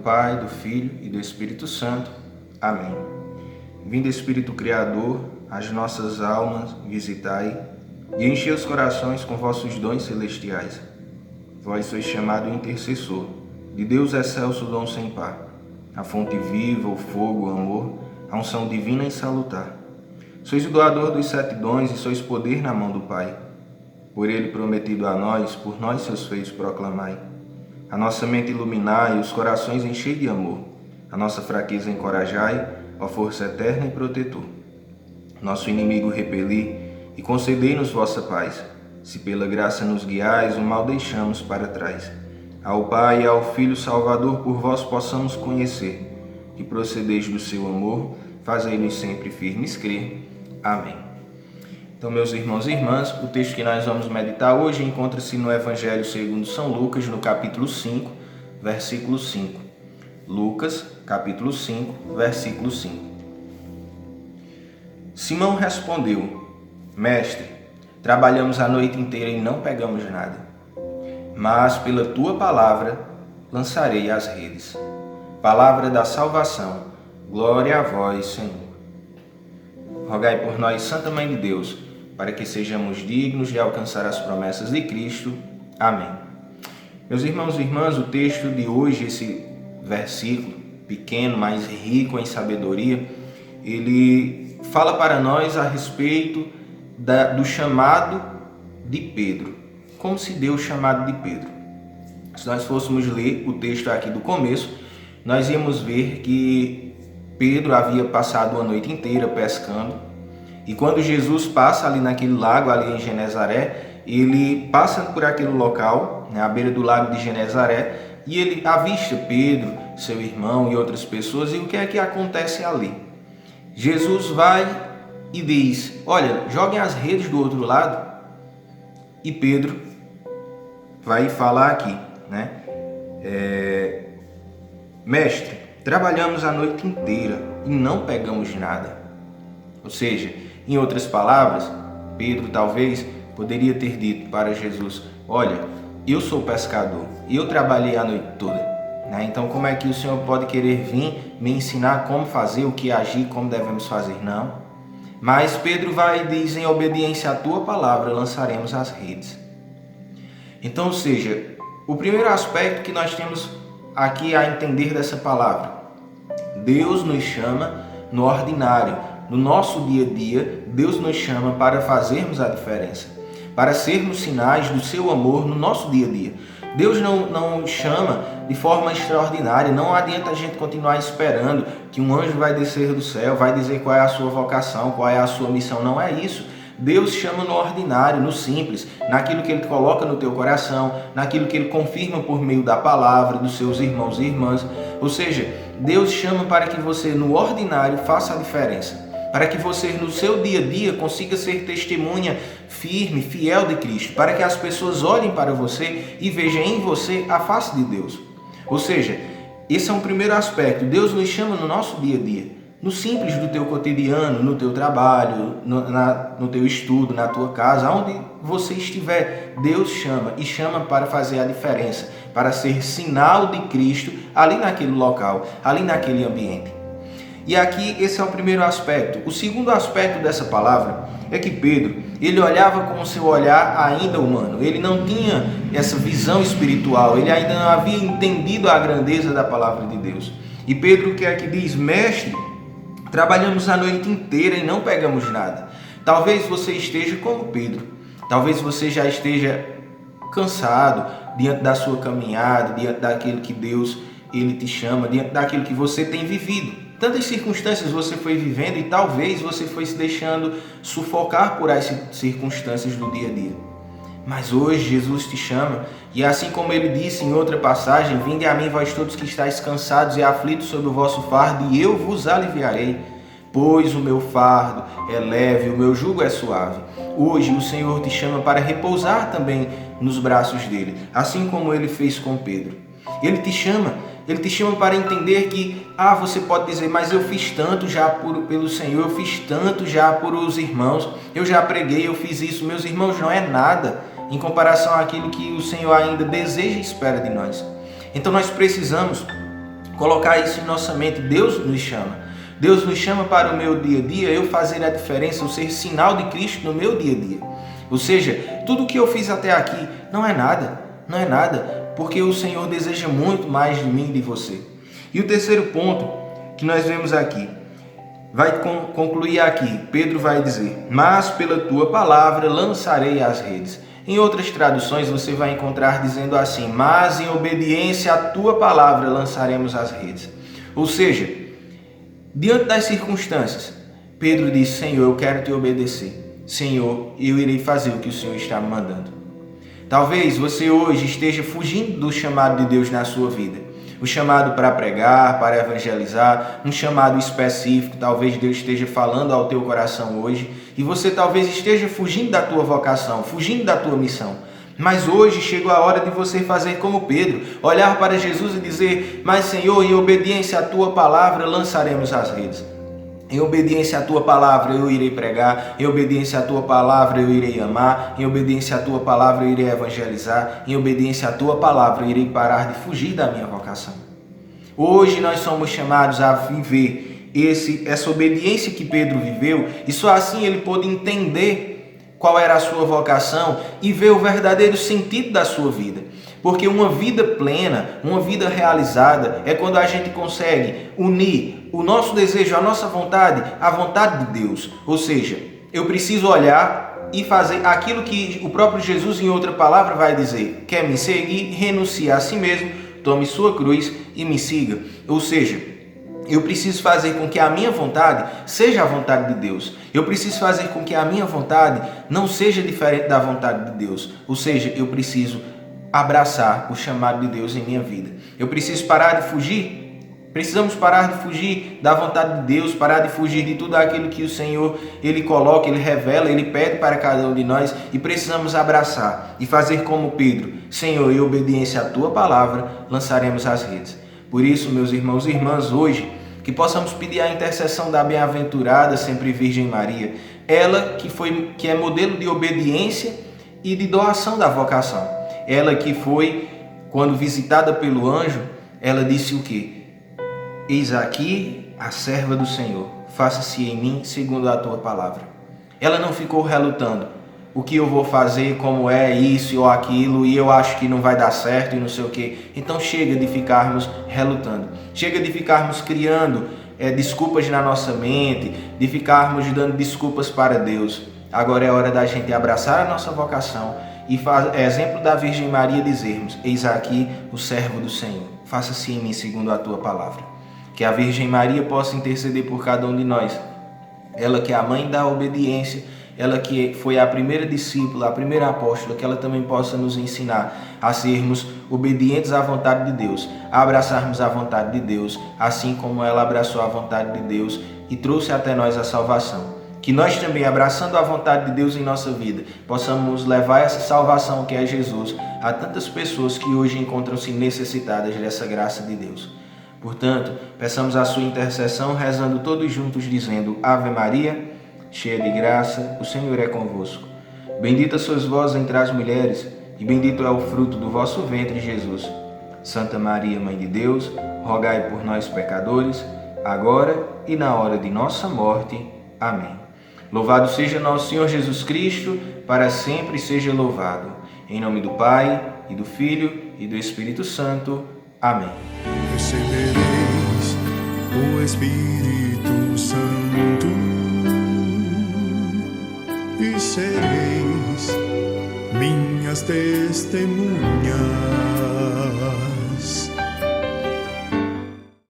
Pai, do Filho e do Espírito Santo. Amém. Vinde, Espírito Criador, as nossas almas visitai e enchei os corações com vossos dons celestiais. Vós sois chamado intercessor, de Deus excelso dom sem par, a fonte viva, o fogo, o amor, a unção divina e salutar. Sois o doador dos 7 dons e sois poder na mão do Pai. Por ele prometido a nós, por nós seus feitos proclamai. A nossa mente iluminai e os corações enchei de amor. A nossa fraqueza encorajai, ó força eterna e protetor. Nosso inimigo repeli e concedei-nos vossa paz. Se pela graça nos guiais, o mal deixamos para trás. Ao Pai e ao Filho Salvador por vós possamos conhecer, que procedeis do seu amor, fazei-nos sempre firmes crer. Amém. Então, meus irmãos e irmãs, o texto que nós vamos meditar hoje encontra-se no Evangelho segundo São Lucas, no capítulo 5, versículo 5. Lucas, capítulo 5, versículo 5. Simão respondeu: Mestre, trabalhamos a noite inteira e não pegamos nada, mas pela tua palavra lançarei as redes. Palavra da salvação, glória a vós, Senhor. Rogai por nós, Santa Mãe de Deus, para que sejamos dignos de alcançar as promessas de Cristo. Amém. Meus irmãos e irmãs, o texto de hoje, esse versículo pequeno, mas rico em sabedoria, ele fala para nós a respeito do chamado de Pedro. Como se deu o chamado de Pedro? Se nós fôssemos ler o texto aqui do começo, nós íamos ver que Pedro havia passado a noite inteira pescando, e quando Jesus passa ali naquele lago, ali em Genezaré, ele passa por aquele local, à beira do lago de Genezaré, e ele avista Pedro, seu irmão e outras pessoas, e o que é que acontece ali? Jesus vai e diz: olha, joguem as redes do outro lado, e Pedro vai falar aqui, Mestre, trabalhamos a noite inteira e não pegamos nada. Ou seja, em outras palavras, Pedro talvez poderia ter dito para Jesus: olha, eu sou pescador e eu trabalhei a noite toda. Então como é que o Senhor pode querer vir me ensinar como fazer, o que agir, como devemos fazer? Não. Mas Pedro vai e diz: em obediência à tua palavra lançaremos as redes. Então, ou seja, o primeiro aspecto que nós temos aqui a entender dessa palavra: Deus nos chama no ordinário, no nosso dia a dia. Deus nos chama para fazermos a diferença, para sermos sinais do seu amor no nosso dia a dia. Deus não chama de forma extraordinária. Não adianta a gente continuar esperando que um anjo vai descer do céu, vai dizer qual é a sua vocação, qual é a sua missão. Não é isso. Deus chama no ordinário, no simples, naquilo que Ele coloca no teu coração, naquilo que Ele confirma por meio da palavra, dos seus irmãos e irmãs. Ou seja, Deus chama para que você no ordinário faça a diferença, para que você no seu dia a dia consiga ser testemunha firme, fiel de Cristo, para que as pessoas olhem para você e vejam em você a face de Deus. Ou seja, esse é um primeiro aspecto. Deus nos chama no nosso dia a dia, no simples do teu cotidiano, no teu trabalho, no teu estudo, na tua casa, onde você estiver. Deus chama e chama para fazer a diferença, para ser sinal de Cristo ali naquele local, ali naquele ambiente. E aqui esse é o primeiro aspecto. O segundo aspecto dessa palavra é que Pedro, ele olhava com o seu olhar ainda humano. Ele não tinha essa visão espiritual, ele ainda não havia entendido a grandeza da palavra de Deus. E Pedro que é que diz: Mestre, trabalhamos a noite inteira e não pegamos nada. Talvez você esteja como Pedro. Talvez você já esteja cansado diante da sua caminhada, diante daquilo que Deus ele te chama, diante daquilo que você tem vivido. Tantas circunstâncias você foi vivendo e talvez você foi se deixando sufocar por as circunstâncias do dia a dia. Mas hoje Jesus te chama e assim como ele disse em outra passagem: vinde a mim vós todos que estáis cansados e aflitos sob o vosso fardo e eu vos aliviarei, pois o meu fardo é leve, o meu jugo é suave. Hoje o Senhor te chama para repousar também nos braços dele, assim como ele fez com Pedro. Ele te chama para entender que, você pode dizer, mas eu fiz tanto já pelo Senhor, eu fiz tanto já por os irmãos, eu já preguei, eu fiz isso. Meus irmãos, não é nada em comparação àquilo que o Senhor ainda deseja e espera de nós. Então nós precisamos colocar isso em nossa mente. Deus nos chama. Deus nos chama para o meu dia a dia, eu fazer a diferença, eu ser sinal de Cristo no meu dia a dia. Ou seja, tudo o que eu fiz até aqui não é nada, porque o Senhor deseja muito mais de mim e de você. E o terceiro ponto que nós vemos aqui, vai concluir aqui, Pedro vai dizer: mas pela tua palavra lançarei as redes. Em outras traduções você vai encontrar dizendo assim: mas em obediência à tua palavra lançaremos as redes. Ou seja, diante das circunstâncias, Pedro disse: Senhor, eu quero te obedecer. Senhor, eu irei fazer o que o Senhor está me mandando. Talvez você hoje esteja fugindo do chamado de Deus na sua vida. O chamado para pregar, para evangelizar, um chamado específico, talvez Deus esteja falando ao teu coração hoje, e você talvez esteja fugindo da tua vocação, fugindo da tua missão. Mas hoje chegou a hora de você fazer como Pedro, olhar para Jesus e dizer: mas Senhor, em obediência à tua palavra lançaremos as redes. Em obediência à tua palavra eu irei pregar, em obediência à tua palavra eu irei amar, em obediência à tua palavra eu irei evangelizar, em obediência à tua palavra eu irei parar de fugir da minha vocação. Hoje nós somos chamados a viver essa obediência que Pedro viveu, e só assim ele pôde entender qual era a sua vocação e ver o verdadeiro sentido da sua vida. Porque uma vida plena, uma vida realizada, é quando a gente consegue unir o nosso desejo, a nossa vontade, à vontade de Deus. Ou seja, eu preciso olhar e fazer aquilo que o próprio Jesus, em outra palavra, vai dizer: quer me seguir, renuncie a si mesmo, tome sua cruz e me siga. Ou seja, eu preciso fazer com que a minha vontade seja a vontade de Deus. Eu preciso fazer com que a minha vontade não seja diferente da vontade de Deus. Ou seja, eu preciso abraçar o chamado de Deus em minha vida. Eu preciso parar de fugir. Precisamos parar de fugir da vontade de Deus, parar de fugir de tudo aquilo que o Senhor, Ele coloca, Ele revela, Ele pede para cada um de nós, e precisamos abraçar e fazer como Pedro: Senhor, em obediência à Tua palavra, lançaremos as redes. Por isso, meus irmãos e irmãs, hoje, que possamos pedir a intercessão da bem-aventurada sempre Virgem Maria, ela que é modelo de obediência e de doação da vocação. Ela que foi, quando visitada pelo anjo, ela disse o quê? Eis aqui a serva do Senhor, faça-se em mim segundo a tua palavra. Ela não ficou relutando: o que eu vou fazer, como é isso ou aquilo, e eu acho que não vai dar certo e não sei o quê. Então chega de ficarmos relutando, chega de ficarmos criando desculpas na nossa mente, de ficarmos dando desculpas para Deus. Agora é hora da gente abraçar a nossa vocação e, exemplo da Virgem Maria, dizermos: eis aqui o servo do Senhor, faça-se em mim segundo a tua palavra. Que a Virgem Maria possa interceder por cada um de nós. Ela que é a mãe da obediência, ela que foi a primeira discípula, a primeira apóstola, que ela também possa nos ensinar a sermos obedientes à vontade de Deus, a abraçarmos a vontade de Deus, assim como ela abraçou a vontade de Deus e trouxe até nós a salvação. Que nós também, abraçando a vontade de Deus em nossa vida, possamos levar essa salvação que é Jesus a tantas pessoas que hoje encontram-se necessitadas dessa graça de Deus. Portanto, peçamos a sua intercessão, rezando todos juntos, dizendo: Ave Maria, cheia de graça, o Senhor é convosco. Bendita sois vós entre as mulheres, e bendito é o fruto do vosso ventre, Jesus. Santa Maria, Mãe de Deus, rogai por nós, pecadores, agora e na hora de nossa morte. Amém. Louvado seja nosso Senhor Jesus Cristo, para sempre seja louvado. Em nome do Pai, e do Filho, e do Espírito Santo. Amém. Recebereis o Espírito Santo e sereis minhas testemunhas